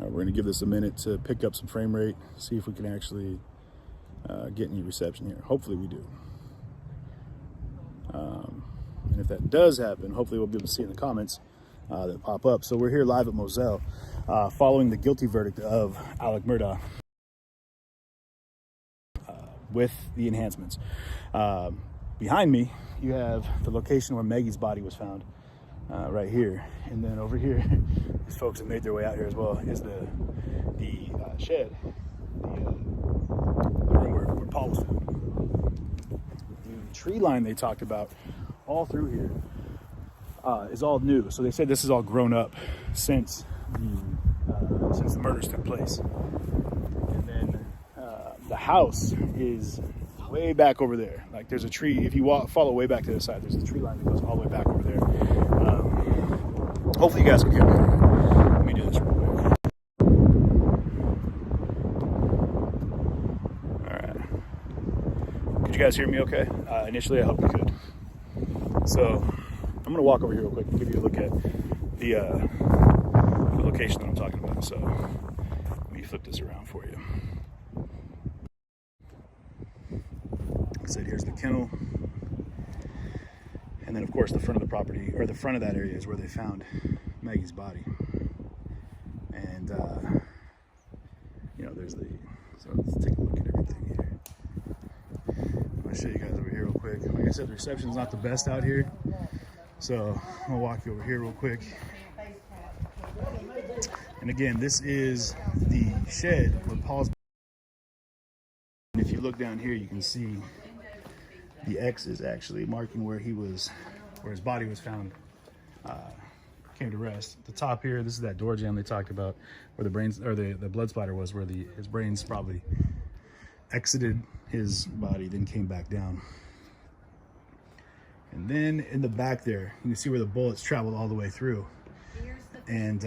We're going to give this a minute to pick up some frame rate, see if we can actually get any reception here. Hopefully we do. And if that does happen, hopefully we'll be able to see in the comments that pop up. So we're here live at Moselle following the guilty verdict of Alec Murdaugh with the enhancements. Behind me, you have the location where Maggie's body was found, right here. And then over here, these folks have made their way out here as well, is the shed, the room where Paul was found. The tree line they talked about all through here is all new. So they said this is all grown up since the murders took place. And then the house is way back over there. Like there's a tree, if you follow way back to the side, there's a tree line that goes all the way back over there. Hopefully you guys can hear me. Let me do this real quick. All right. Could you guys hear me okay? Initially, I hope you could. So I'm gonna walk over here real quick and give you a look at the location that I'm talking about. So let me flip this around for you. Like I said, here's the kennel. And then of course the front of the property, or the front of that area, is where they found Maggie's body. And you know, there's so let's take a look at everything here. I'm gonna show you guys over here real quick. Like I said, the reception's not the best out here. So I'm gonna walk you over here real quick. And again, this is the shed where Paul's, and if you look down here, you can see the X is actually marking where his body was found, came to rest. At the top here, this is that door jamb they talked about, where the brains, or the blood splatter was, where his brains probably exited his body, then came back down. And then in the back there, you can see where the bullets traveled all the way through, and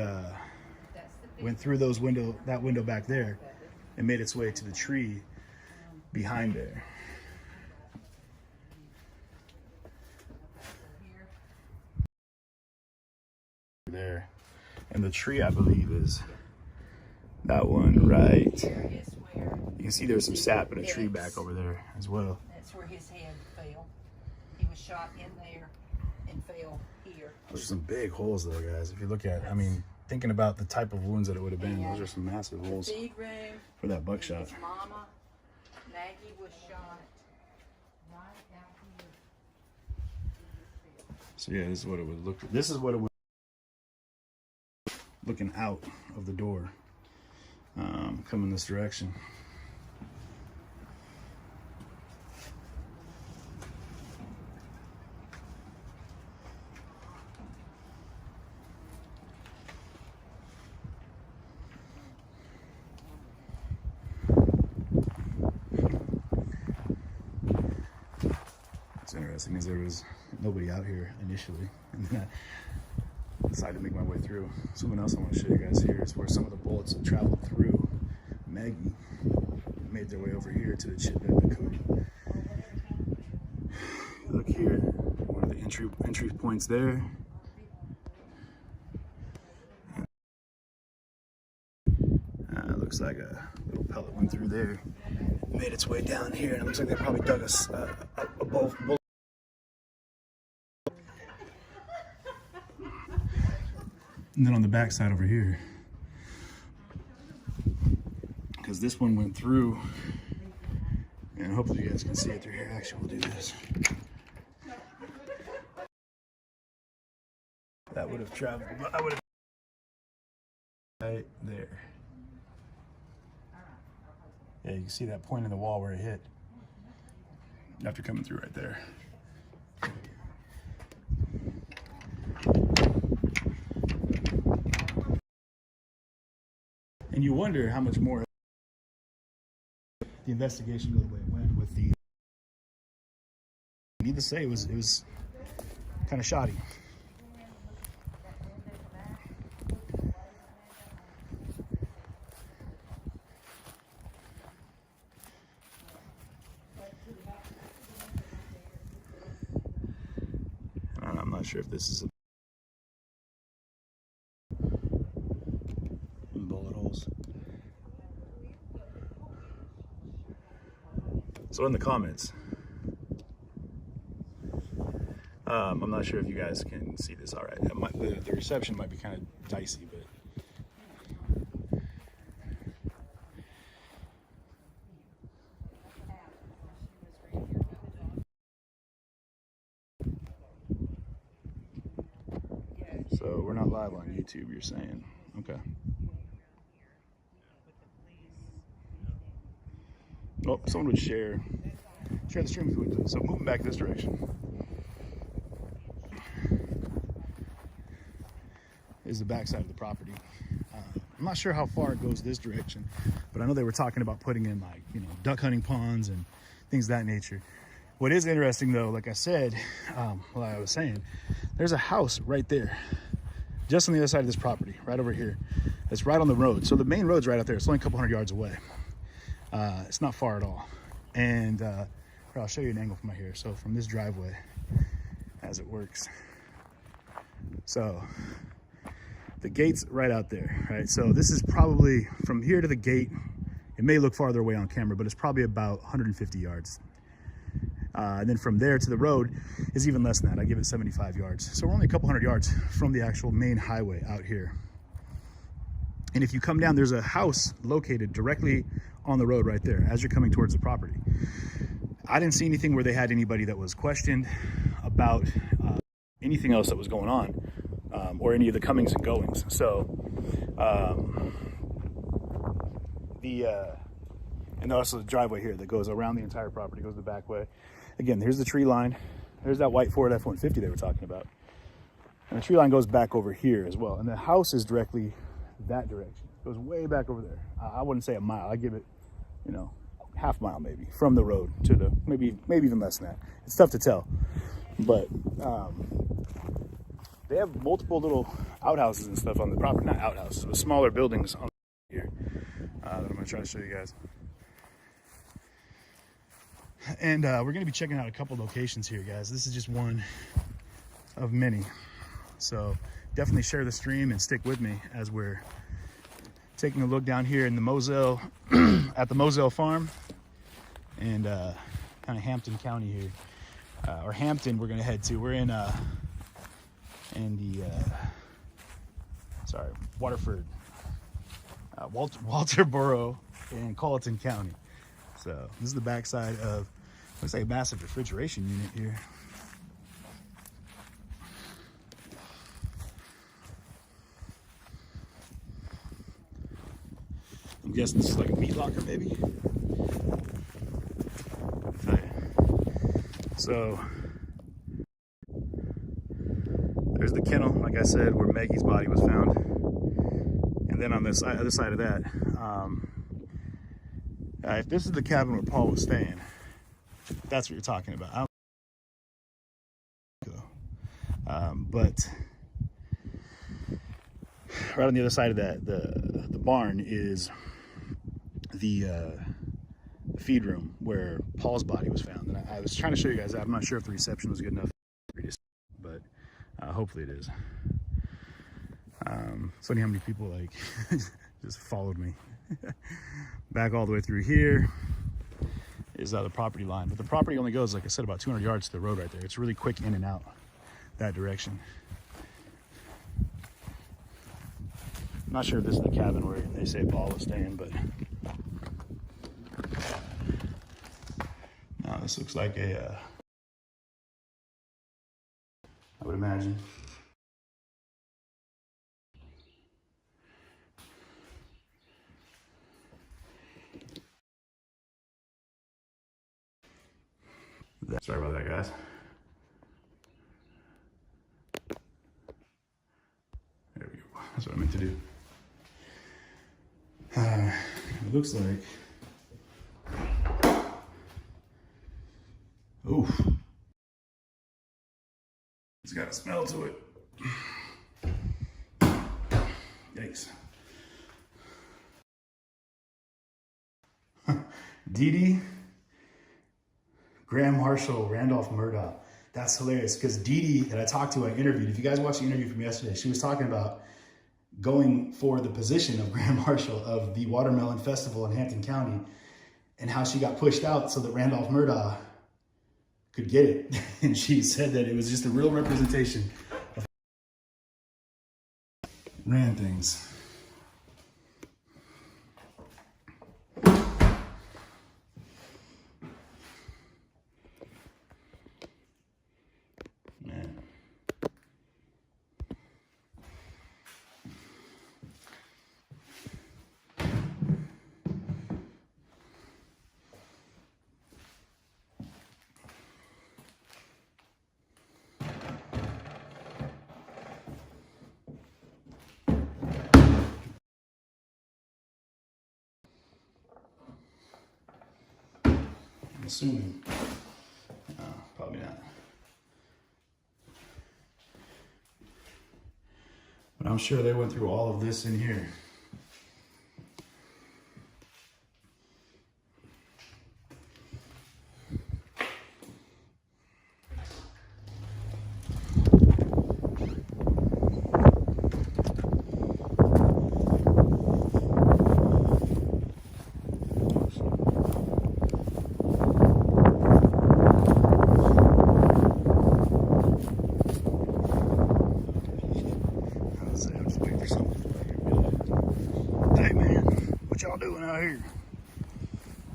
went through that window back there, and made its way to the tree behind there. There, and the tree, I believe, is that one right. You can see there's some sap in a tree back over there as well. That's where his head fell. He was shot in there and fell here. Those are some big holes though, guys. If you look at, I mean, thinking about the type of wounds that it would have been, those are some massive holes big room for that buckshot. His mama, Maggie, was shot right out here. So yeah, this is what it would look like. This is what it would looking out of the door, coming this direction. What's interesting is there was nobody out here initially, and then I decided to make my way through. Something else I want to show you guys here is where some of the bullets have traveled through Maggie, made their way over here to the coat. Look here, one of the entry points there. Looks like a little pellet went through there, made its way down here, and it looks like they probably dug a bullet. And then on the back side over here, because this one went through, and hopefully you guys can see it through here. Actually, we'll do this. That would have traveled, I would have right there. Yeah, you can see that point in the wall where it hit after coming through right there. And you wonder how much more the investigation really went with the. Needless to say, it was kind of shoddy. I'm not sure if this is a bullet hole. house. So in the comments, I'm not sure if you guys can see this all right. The reception might be kind of dicey, but so we're not live on YouTube, you're saying? Okay. Oh, someone would share the stream if you would. So moving back this direction is the back side of the property. I'm not sure how far it goes this direction, but I know they were talking about putting in, like, you know, duck hunting ponds and things of that nature. What is interesting though, like I said, I was saying, there's a house right there, just on the other side of this property, right over here. It's right on the road. So the main road's right out there. It's only a couple hundred yards away. It's not far at all. And here, I'll show you an angle from right here. So from this driveway, as it works. So the gate's right out there, right? So this is probably from here to the gate. It may look farther away on camera, but it's probably about 150 yards. And then from there to the road is even less than that. I give it 75 yards. So we're only a couple hundred yards from the actual main highway out here. And if you come down, there's a house located directly on the road right there as you're coming towards the property. I didn't see anything where they had anybody that was questioned about anything else that was going on, or any of the comings and goings. So and also the driveway here that goes around the entire property, goes the back way. Again, here's the tree line. There's that white Ford F-150 they were talking about. And the tree line goes back over here as well. And the house is directly that direction. It goes way back over there. I wouldn't say a mile. I give it, you know, half mile maybe from the road to the, maybe even less than that. It's tough to tell. But they have multiple little outhouses and stuff on the property. Not outhouses, but smaller buildings on here that I'm going to try to show you guys. And we're going to be checking out a couple locations here, guys. This is just one of many. So definitely share the stream and stick with me as we're taking a look down here in the Moselle, at the Moselle farm, and kind of Hampton County here. Or Hampton we're going to head to. We're in the, Waterford, Walterboro in Colleton County. So this is the backside of, looks like a massive refrigeration unit here. I'm guessing this is like a meat locker maybe. Okay. So there's the kennel, like I said, where Maggie's body was found. And then on this other side of that, if this is the cabin where Paul was staying, that's what you're talking about. I don't but right on the other side of that, the barn is the feed room where Paul's body was found. And I was trying to show you guys that. I'm not sure if the reception was good enough, but hopefully it is. It's funny how many people like just followed me. Back all the way through here is the property line, but the property only goes, like I said, about 200 yards to the road right there. It's really quick in and out that direction. I'm not sure if this is the cabin where they say Paul was staying, but no, this looks like a I would imagine. Sorry about that, guys. There we go. That's what I meant to do. It looks like, oof, it's got a smell to it. Yikes. Dee Dee, Graham Marshall, Randolph Murdaugh. That's hilarious because Dee Dee that I talked to, I interviewed. If you guys watched the interview from yesterday, she was talking about going for the position of Grand Marshal of the Watermelon Festival in Hampton County, and how she got pushed out so that Randolph Murdaugh could get it. And she said that it was just a real representation of ran things. Man. I'm assuming. No, probably not. But I'm sure they went through all of this in here. I'm just waiting for something. Hey man, what y'all doing out here?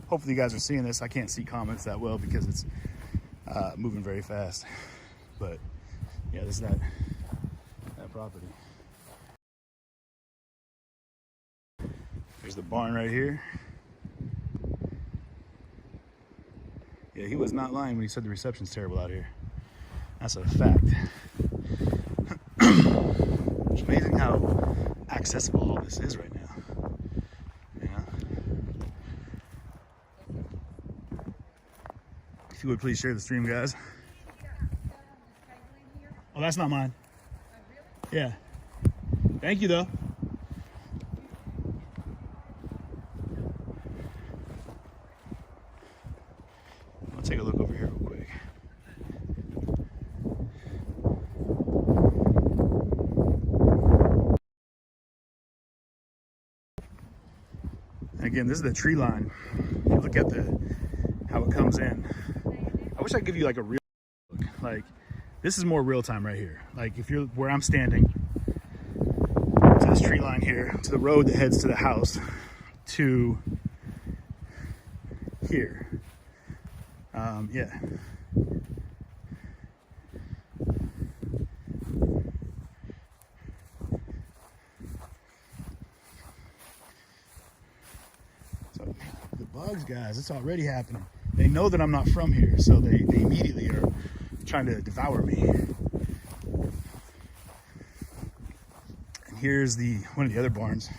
Hopefully you guys are seeing this. I can't see comments that well because it's moving very fast. But yeah, this is that property. There's the barn right here. Yeah, he was not lying when he said the reception's terrible out here. That's a fact. It's amazing how accessible all this is right now. Yeah. If you would please share the stream, guys. Oh, that's not mine. Yeah. Thank you, though. I'll take a look over here real quick. And again, this is the tree line. If you look at how it comes in, I wish I could give you like a real look. Like, this is more real time right here. Like, if you're where I'm standing, to this tree line here, to the road that heads to the house, to here. Yeah. So the bugs, guys, it's already happening. They know that I'm not from here, so they immediately are trying to devour me. And here's one of the other barns.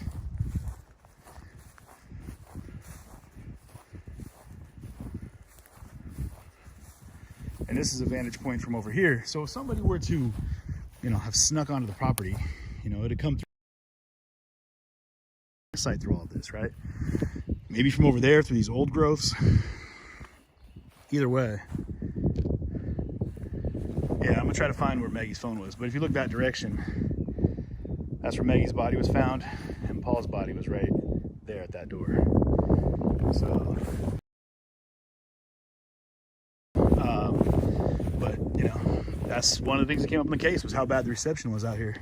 And this is a vantage point from over here. So if somebody were to, have snuck onto the property, it'd come through sight through all of this, right? Maybe from over there through these old growths. Either way. Yeah, I'm gonna try to find where Maggie's phone was. But if you look that direction, that's where Maggie's body was found, and Paul's body was right there at that door. So, but that's one of the things that came up in the case, was how bad the reception was out here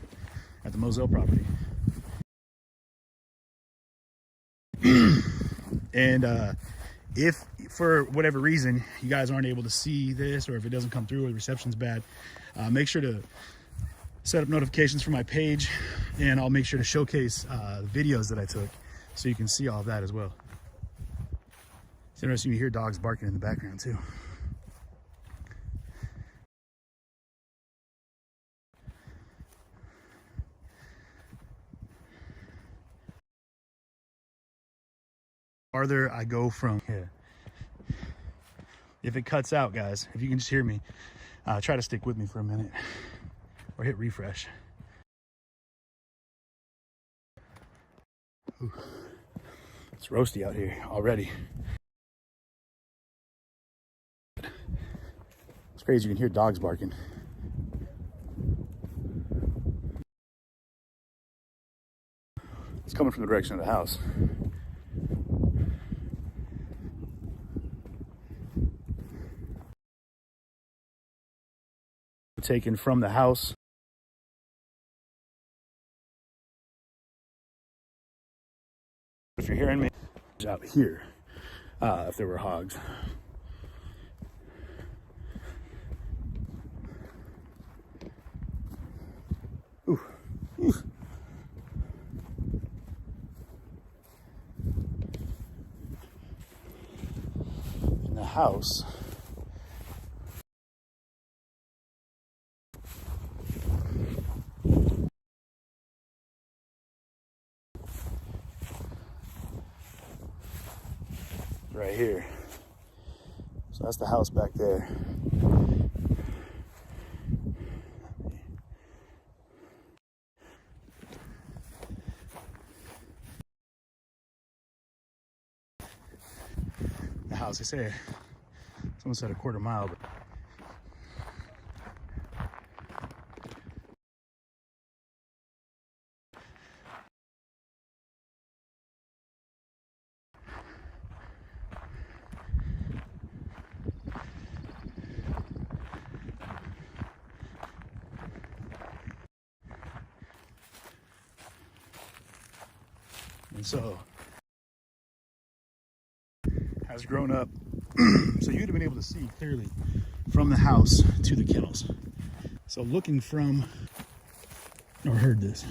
at the Moselle property. And if for whatever reason you guys aren't able to see this, or if it doesn't come through or the reception's bad, make sure to set up notifications for my page, and I'll make sure to showcase the videos that I took so you can see all of that as well. It's interesting, you hear dogs barking in the background too. Farther I go from here, if it cuts out, guys, if you can just hear me, try to stick with me for a minute or hit refresh. Ooh, it's roasty out here already. It's crazy, you can hear dogs barking. It's coming from the direction of the house. Taken from the house. If you're hearing me, out here, if there were hogs. Ooh. Ooh. In the house. Right here. So that's the house back there. The house, they say, someone said a quarter mile, but and so has grown up. So you'd have been able to see clearly from the house to the kennels. So looking from, or heard this.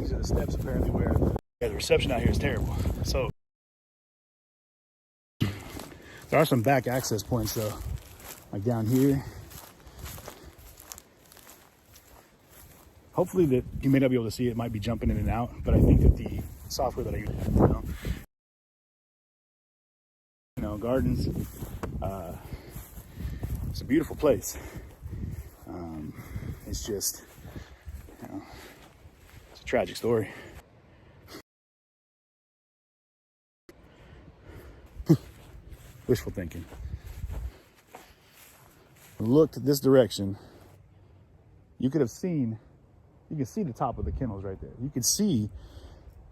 The steps apparently where the reception out here is terrible. So there are some back access points though, like down here. Hopefully that you may not be able to see it, might be jumping in and out, but I think that the software that I use, gardens, it's a beautiful place. It's just, it's a tragic story. Wishful thinking. Looked this direction, you could see the top of the kennels right there. You could see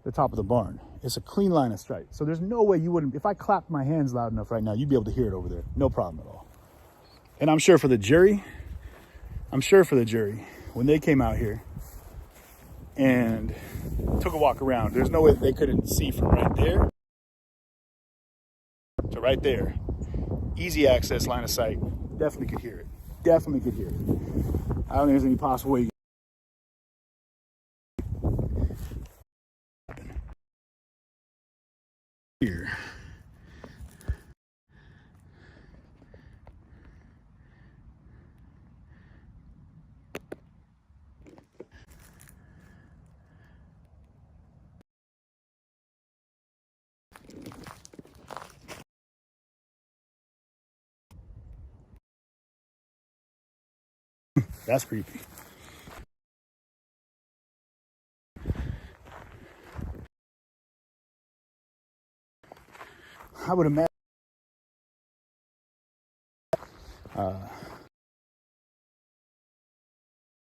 the top of the barn. It's a clean line of sight. So there's no way you wouldn't, if I clapped my hands loud enough right now, you'd be able to hear it over there. No problem at all. And I'm sure for the jury, when they came out here and took a walk around, there's no way that they couldn't see from right there to right there. Easy access, line of sight. Definitely could hear it. I don't think there's any possible way. Here. That's creepy. I would imagine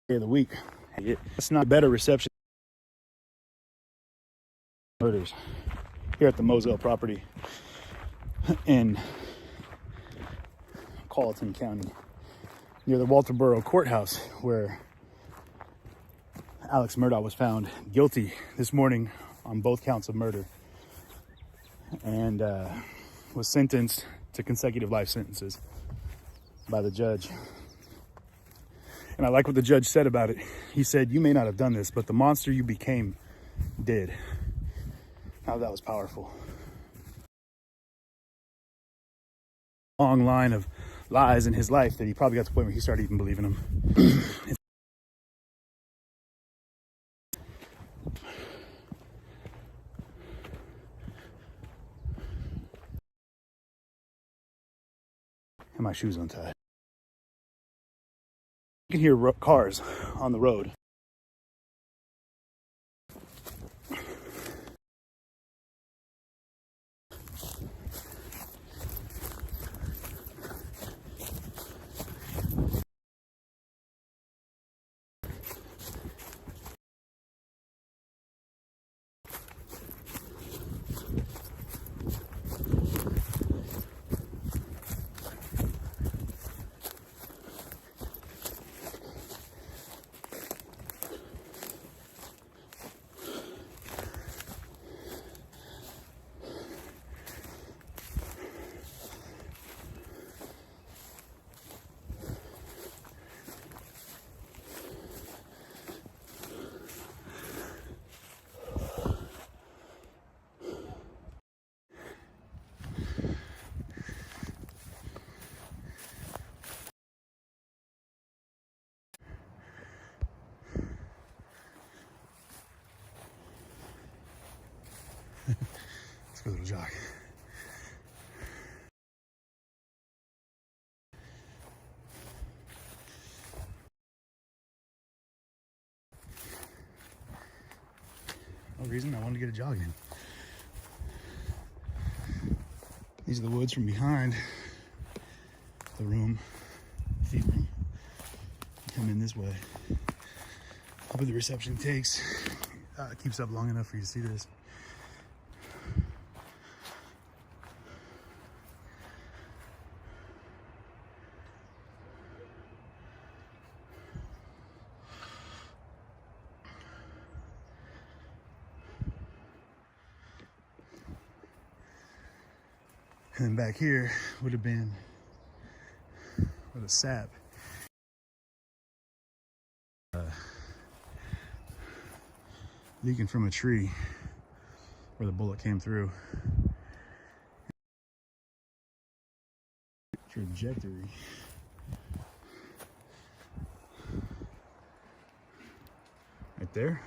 day of the week. It's not better reception murders here at the Moselle property in Colleton County, near the Walterboro courthouse, where Alex Murdaugh was found guilty this morning on both counts of murder and was sentenced to consecutive life sentences by the judge. And I like what the judge said about it. He said, "You may not have done this, but the monster you became did." How that was powerful. Long line of lies in his life that he probably got to the point where he started even believing them. and my shoes untied. You can hear cars on the road. Let's go, little jog. No reason, I wanted to get a jog in. These are the woods from behind the room, feed room. Come in this way. Hopefully the reception keeps up long enough for you to see this. And then back here would have been where the sap leaking from a tree where the bullet came through. Trajectory. Right there.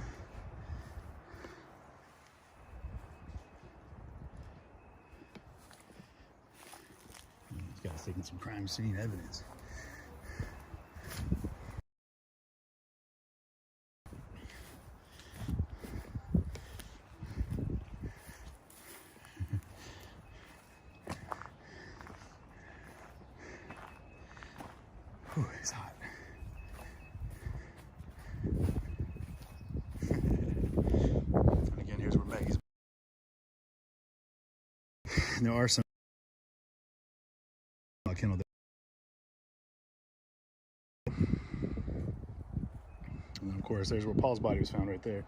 This guy's taking some crime scene evidence. Whew, it's hot. And again, here's where Maggie's. There are some kennel there. And then of course, there's where Paul's body was found right there.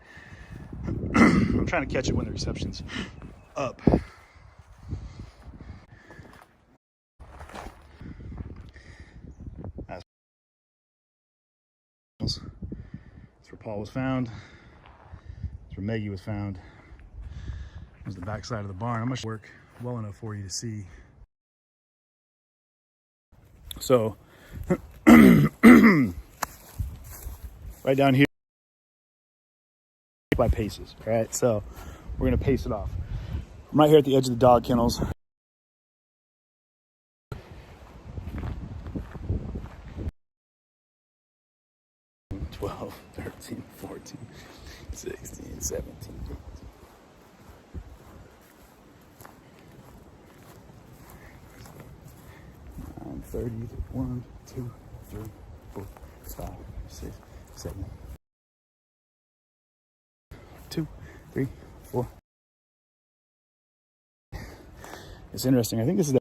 I'm trying to catch it when the reception's up. That's where Paul was found. That's where Maggie was found. There's the back side of the barn. I'm gonna work well enough for you to see. So, right down here by paces, right? So we're gonna pace it off. I'm right here at the edge of the dog kennels. 12, 13, 14, 16, 17. 30, 1, 2, 3, 4, 5, 6, 7. 2, 3, 4. It's interesting. I think this is the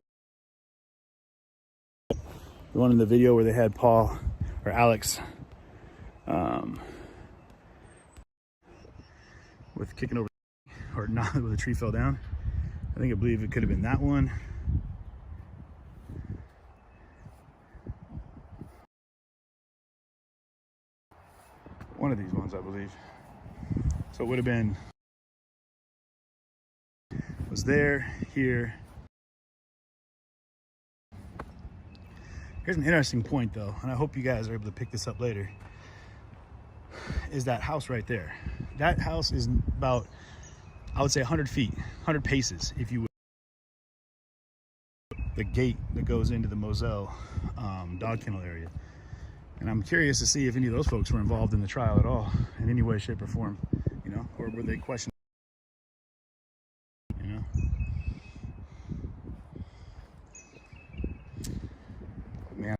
one in the video where they had Paul or Alex with kicking over or not where the tree fell down. I believe it could have been that one. One of these ones, I believe. So it would have been, was there, here. Here's an interesting point though, and I hope you guys are able to pick this up later, is that house right there. That house is about, I would say 100 feet, 100 paces, if you would. the gate that goes into the Moselle dog kennel area. And I'm curious to see if any of those folks were involved in the trial at all, in any way, shape, or form, you know, or were they questioned, you know? Man,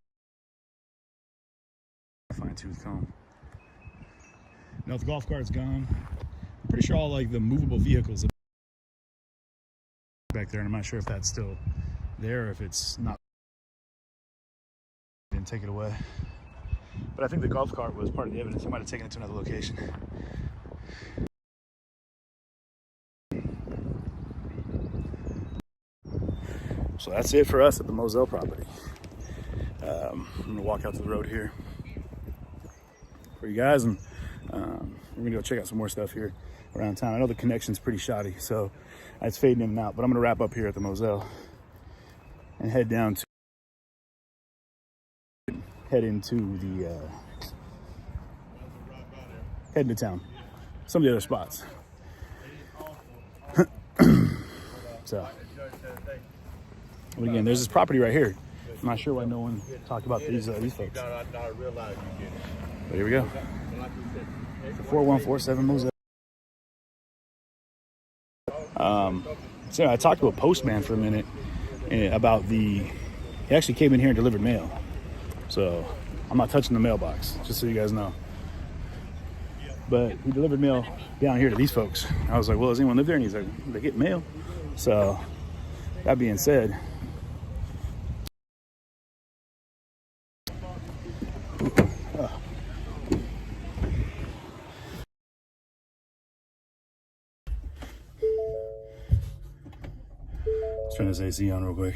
fine-tooth comb. Now the golf cart's gone. I'm pretty sure all like the movable vehicles back there, and I'm not sure if that's still there or if it's not. Didn't take it away. But I think the golf cart was part of the evidence. I might have taken it to another location. So that's it for us at the Moselle property. I'm gonna walk out to the road here for you guys, and we're gonna go check out some more stuff here around town. I know the connection's pretty shoddy, so it's fading in and out, but I'm gonna wrap up here at the Moselle and head down to head into town, some of the other spots. So, but again, there's this property right here. I'm not sure why no one talked about these folks. But here we go. 4147 Moselle. So I talked to a postman for a minute about he actually came in here and delivered mail. So I'm not touching the mailbox, just so you guys know. But he delivered mail down here to these folks. I was like, well, does anyone live there? And he's like, they get mail. So that being said, let's turn this AC on real quick.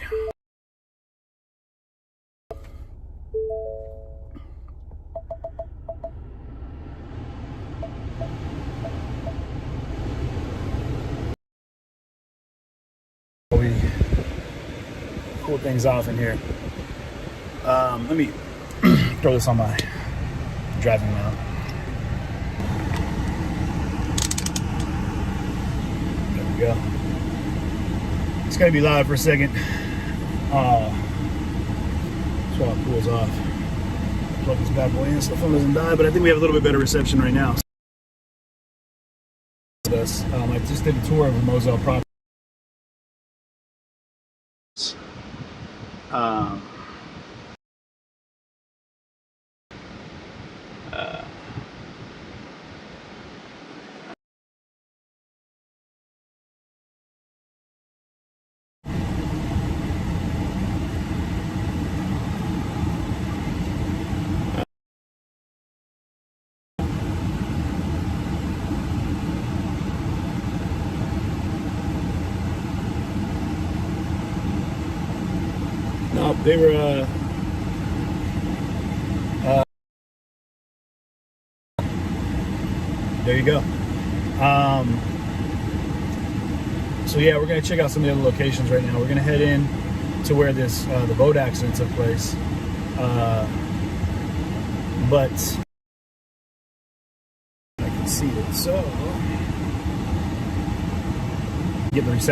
We cool things off in here. Let me throw this on my driving mount. There we go. It's gonna be loud for a second. So while it cools off, plug this bad boy in so the phone doesn't die. But I think we have a little bit better reception right now. I just did a tour of the Moselle property. No, they were there you go. So yeah, we're gonna check out some of the other locations right now. We're gonna head in to where this the boat accident took place, but I can see it. So get the reception.